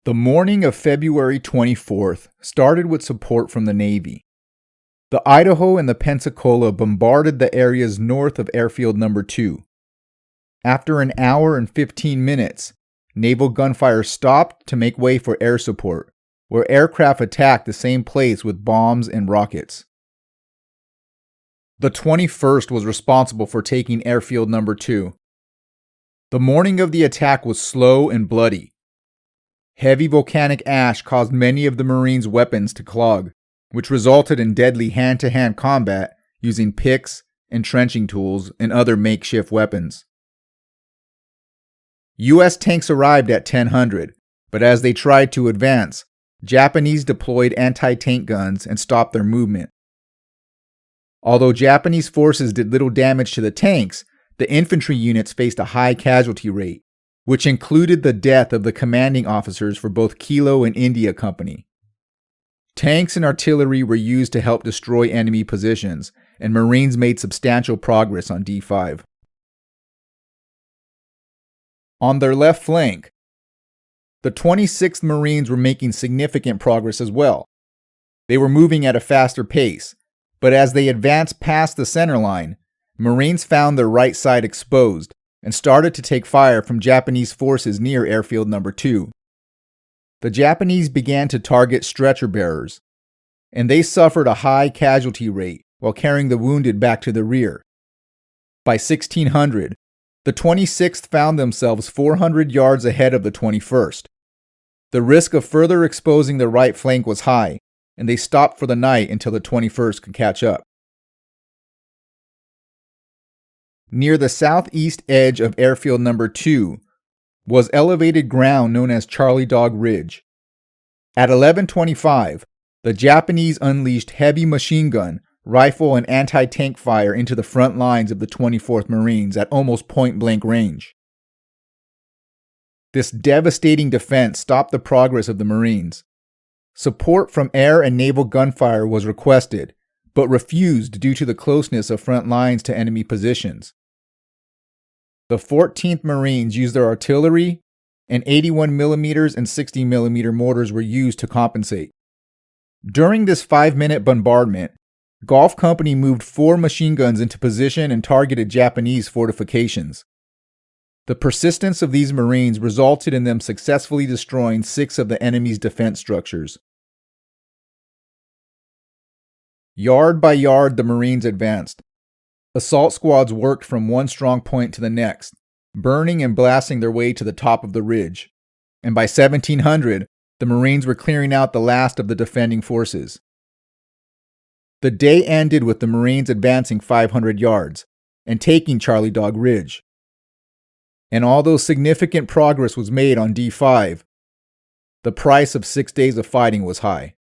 The morning of February 24th started with support from the Navy. The Idaho and the Pensacola bombarded the areas north of Airfield No. 2. After an hour and 15 minutes, naval gunfire stopped to make way for air support, where aircraft attacked the same place with bombs and rockets. The 21st was responsible for taking Airfield No. 2. The morning of the attack was slow and bloody. Heavy volcanic ash caused many of the Marines' weapons to clog, which resulted in deadly hand-to-hand combat using picks, entrenching tools, and other makeshift weapons. U.S. tanks arrived at 1000, but as they tried to advance, Japanese deployed anti-tank guns and stopped their movement. Although Japanese forces did little damage to the tanks, the infantry units faced a high casualty rate, which included the death of the commanding officers for both Kilo and India Company. Tanks and artillery were used to help destroy enemy positions, and Marines made substantial progress on D+5. On their left flank, the 26th Marines were making significant progress as well. They were moving at a faster pace, but as they advanced past the center line, Marines found their right side exposed and started to take fire from Japanese forces near Airfield No. 2. The Japanese began to target stretcher bearers, and they suffered a high casualty rate while carrying the wounded back to the rear. By 1600, the 26th found themselves 400 yards ahead of the 21st. The risk of further exposing the right flank was high, and they stopped for the night until the 21st could catch up. Near the southeast edge of Airfield No. 2 was elevated ground known as Charlie Dog Ridge. At 11:25, the Japanese unleashed heavy machine gun, rifle, and anti-tank fire into the front lines of the 24th Marines at almost point-blank range. This devastating defense stopped the progress of the Marines. Support from air and naval gunfire was requested, but refused due to the closeness of front lines to enemy positions. The 14th Marines used their artillery, and 81mm and 60mm mortars were used to compensate. During this 5-minute bombardment, Gulf Company moved 4 machine guns into position and targeted Japanese fortifications. The persistence of these Marines resulted in them successfully destroying 6 of the enemy's defense structures. Yard by yard, the Marines advanced. Assault squads worked from one strong point to the next, burning and blasting their way to the top of the ridge. And by 1700, the Marines were clearing out the last of the defending forces. The day ended with the Marines advancing 500 yards and taking Charlie Dog Ridge. And although significant progress was made on D+5, the price of 6 days of fighting was high.